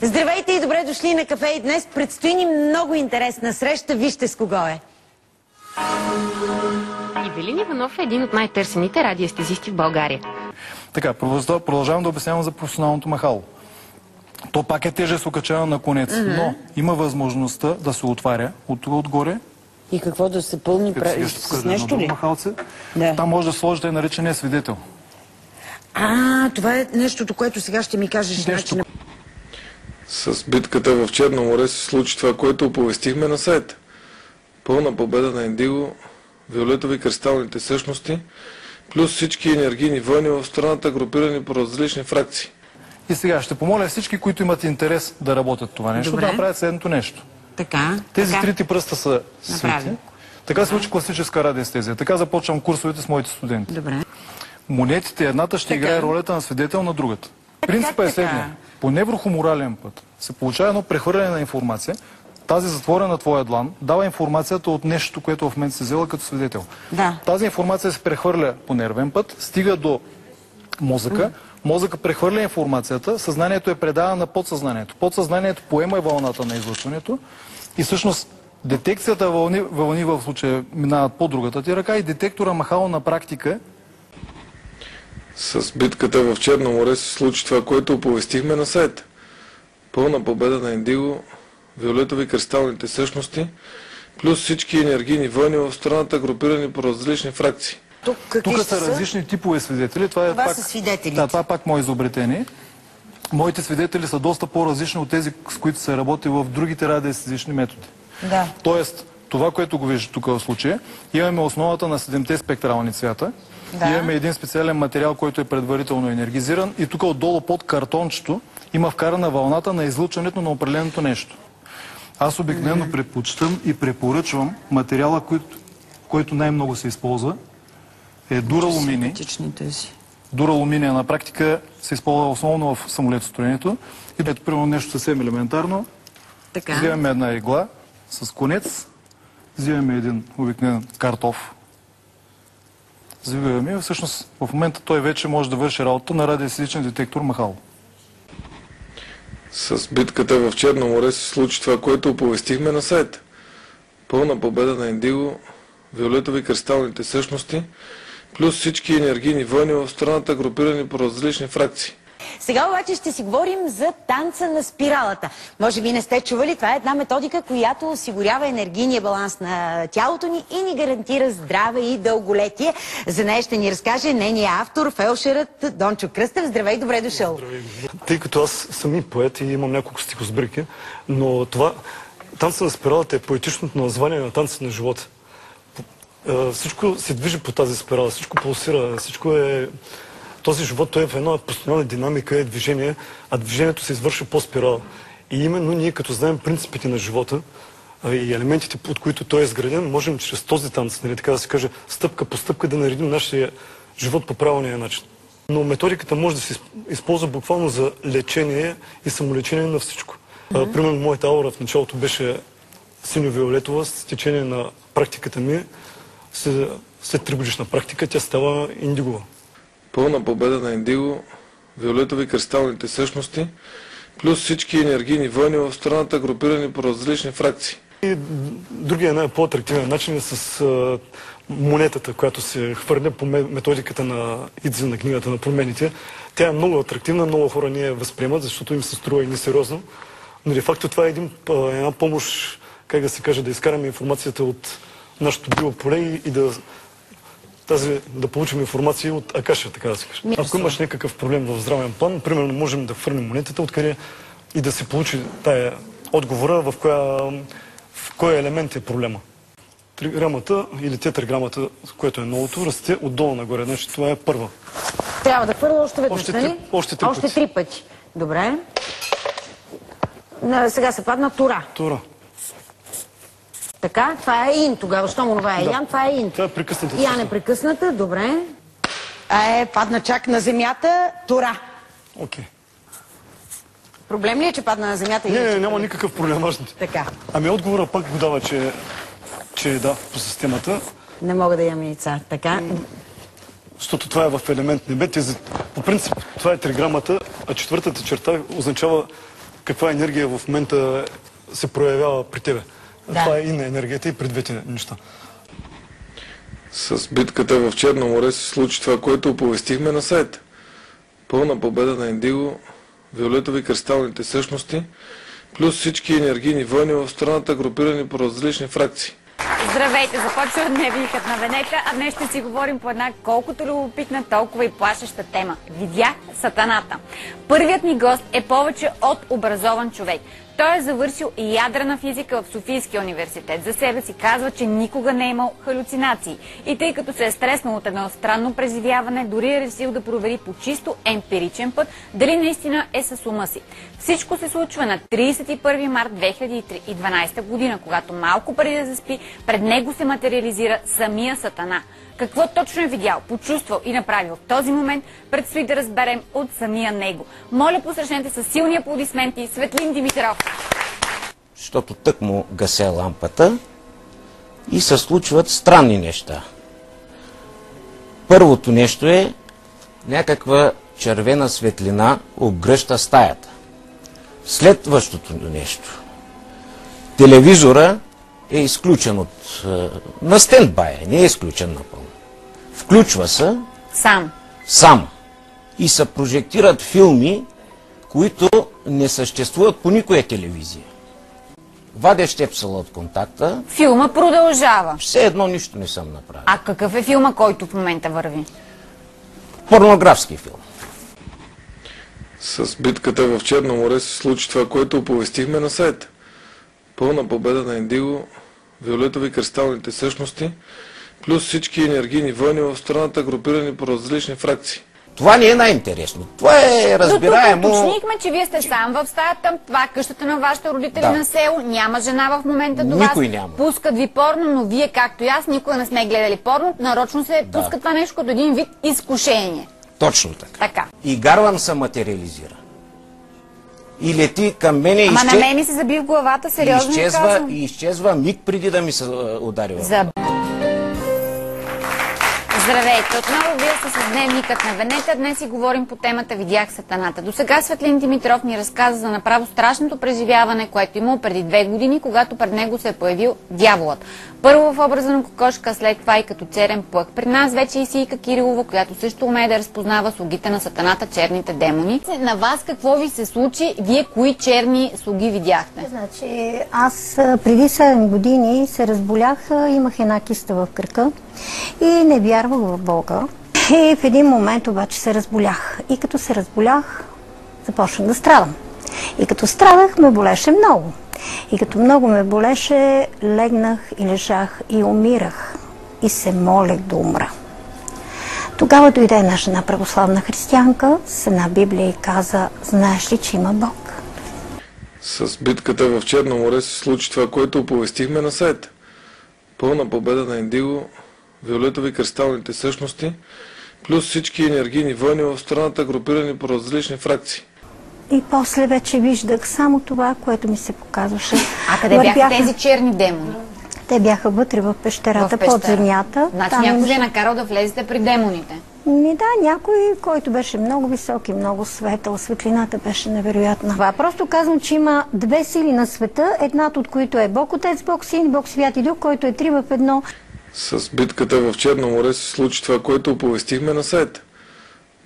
Здравейте и добре дошли на кафе. И днес предстои ни много интересна среща. Вижте с кого е. Ивелин Иванов е един от най-търсените радиестезисти в България. Така, продължавам да обяснявам за професионалното махало. То пак е тежест окачено на конец, но има възможността да се отваря отгоре. И какво да се пълни с нещо ли? Махалце. Да. Там може да сложите наречения свидетел. Това е нещото, което сега ще ми кажеш. Начина. С битката в Черно море се случи това, което оповестихме на сайта. Пълна победа на Индиго, виолетови кристалните същности, плюс всички енергийни войни в страната, групирани по различни фракции. И сега ще помоля всички, които имат интерес да работят това нещо, да направят следното нещо. Тези трите пръста са свити. Така се учи класическа радиестезия. Така започвам курсовете с моите студенти. Добре. Монетите, едната ще играе ролята на свидетел на другата. Принципът е следния. По неврохуморален път се получава едно прехвърляне на информация. Тази затворена на твоя длан дава информацията от нещо, което в момента се взела като свидетел. Да. Тази информация се прехвърля по нервен път, стига до мозъка. Мозъка прехвърля информацията, съзнанието е предава на подсъзнанието. Подсъзнанието поема вълната на излъчването и всъщност детекцията вълни в случая минават по другата ти ръка и детектора махало на практика. С битката в Черно море се случи това, което оповестихме на сайта. Пълна победа на Индиго, виолетови кристалните същности, плюс всички енергийни войни в страната, групирани по различни фракции. Тук са различни типове свидетели. Това са свидетелите. Да, това е пак мое изобретение. Моите свидетели са доста по-различни от тези, с които се работи в другите радиестезични методи. Да. Тоест, това, което го виждате тук в случая, имаме основата на 7-те спектрални цвята. Да. Имаме един специален материал, който е предварително енергизиран и тук отдолу под картончето има вкарана вълната на излъчването на определеното нещо. Аз обикновено предпочитам и препоръчвам материала, който най-много се използва, е дуралуминий. Дуралуминия на практика се използва основно в самолетостроението. И ето, примерно нещо съвсем елементарно. Вземаме една игла с конец, вземаме един обикновен картоф, завиваме и всъщност в момента той вече може да върши работа на радиестезичен детектор махало. С битката в Черно море се случи това, което оповестихме на сайта. Пълна победа на Индиго, виолетови кристалните същности, плюс всички енергийни войни в страната, групирани по различни фракции. Сега обаче ще си говорим за танца на спиралата. Може би не сте чували, това е една методика, която осигурява енергийния баланс на тялото ни и ни гарантира здраве и дълголетие. За нея ще ни разкаже нейният автор, фелшерът Дончо Кръстев. Здравей, добре дошъл. Здравей. Тъй като аз съм и поет и имам няколко стихосбирки, но това танца на спиралата е поетичното название на танца на живота. Всичко се движи по тази спирала, всичко пулсира, всичко е... Този живот той е в една постоянна динамика, е движение, а движението се извършва по спирала. И именно ние, като знаем принципите на живота и елементите, от които той е изграден, можем чрез този танц, нали, така да се каже, стъпка по стъпка да наредим нашия живот по правилния начин. Но методиката може да се използва буквално за лечение и самолечение на всичко. Примерно, моята аура в началото беше синьо-виолетова, с течение на практиката ми, след 3-годишна практика, тя става индигова. Пълна победа на Индиго, виолетови кристалните същности, плюс всички енергийни войни в страната, групирани по различни фракции. И другия най-по-атрактивен начин е с монетата, която се хвърля по методиката на Идзи, на книгата на промените. Тя е много атрактивна, много хора не я възприемат, защото им се струва и несериозно. Но де факто това е една помощ, как да се каже, да изкараме информацията от нашето биополе и да получим информация от Акаша, така да се каже. Ако имаш някакъв проблем в здравен план, примерно можем да хвърлим монетата, откъде и да се получи тая отговора в кой елемент е проблема. Триграмата или тетраграмата, което е новото, расте отдолу нагоре. Значи това е първа. Трябва да хвърля още веднъж, нали? Още три пъти. Добре. Сега се падна тура. Тура. Така, това е ин тогава. Щом онова е ян, това е ин. Това е прекъсната. Ян е прекъсната, добре. Падна чак на земята, тура. Окей. Проблем ли е, че падна на земята? Не, няма никакъв проблем. Така. Ами отговора пак го дава, че да, по системата. Не мога да ям яйца, така. Защото това е в елемент небе. По принцип, това е триграмата, а четвъртата черта означава каква енергия в момента се проявява при тебе. Да. Това е и на енергията, и при двете неща. С битката в Черно море се случи това, което оповестихме на сайта. Пълна победа на Индиго, виолетови кристалните същности, плюс всички енергийни войни в страната, групирани по различни фракции. Здравейте! Започва Дневникът на Венета, а днес ще си говорим по една колкото любопитна, толкова и плашеща тема. Видях Сатаната. Първият ни гост е повече от образован човек. Той е завършил ядрена физика в Софийския университет. За себе си казва, че никога не е имал халюцинации. И тъй като се е стреснал от едно странно преживяване, дори е решил да провери по чисто емпиричен път дали наистина е с ума си. Всичко се случва на 31 март 2012 година, когато малко преди да заспи, пред него се материализира самия Сатана. Какво точно е видял, почувствал и направил в този момент, предстои да разберем от самия него. Моля, посрещнете с силни аплодисменти Светлин Димитров. Защото тък му гасе лампата и се случват странни неща. Първото нещо е някаква червена светлина обгръща стаята. Следващото нещо. Телевизора е изключен на стендбай, не е изключен напълно. Включва се сам и се прожектират филми, които не съществуват по никоя телевизия. Вадя щепсела от контакта. Филма продължава. Все едно нищо не съм направил. А какъв е филма, който в момента върви? Порнографски филм. С битката в Черно море се случи това, което оповестихме на сайта. Пълна победа на Индиго, виолетови кристалните същности, плюс всички енергийни войни в страната, групирани по различни фракции. Това не е най-интересно. Това е разбираемо. Тук уточнихме, че вие сте сам в стаята, това е къщата на вашите родители на село, няма жена в момента до вас. Никой няма. Пускат ви порно, но вие, както и аз, никога не сме гледали порно, нарочно се пуска това нещо като един вид изкушение. Точно така. Така. И Гарван се материализира. И лети към мене Ама на мен ми се заби в главата, сериозно и изчезва миг преди да ми се удари в главата. Здравейте! Отново вие сте с Дневникът на Венета. Днес си говорим по темата Видях Сатаната. До сега Светлин Димитров ни разказа за направо страшното преживяване, което имал преди 2 години, когато пред него се е появил дяволът. Първо в образа на кокошка, след това и като черен плъх. При нас вече и Сийка Кирилова, която също умее да разпознава слугите на Сатаната, черните демони. На вас какво ви се случи? Вие кои черни слуги видяхте? Значи, аз преди 7 години се разболях, имах една киста в кръка и не вярвах в Бога. И в един момент обаче се разболях. И като се разболях, започнах да страдам. И като страдах, ме болеше много. И като много ме болеше, легнах и лежах и умирах. И се молех да умра. Тогава дойде една жена православна християнка с една Библия и каза: знаеш ли, че има Бог? С битката в Черно море се случи това, което оповестихме на сайта. Пълна победа на Индиго, виолетови кристалните същности, плюс всички енергийни войни в страната, групирани по различни фракции. И после вече виждах само това, което ми се показваше. А къде бяха тези черни демони? Те бяха вътре в пещерата, под земята. Значи някой ви е накарал да влезете при демоните? Да, някой, който беше много висок и много светъл. Светлината беше невероятна. Просто казвам, че има 2 сили на света, едната от които е Бог Отец, Бог Син, Бог Свят и Дух, който е 3 в 1. С битката в Черно море се случи това, което оповестихме на сайта.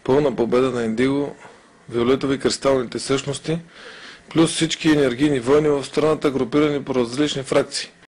Пълна победа на Индиго, виолетови кристалните същности, плюс всички енергийни войни в страната, групирани по различни фракции.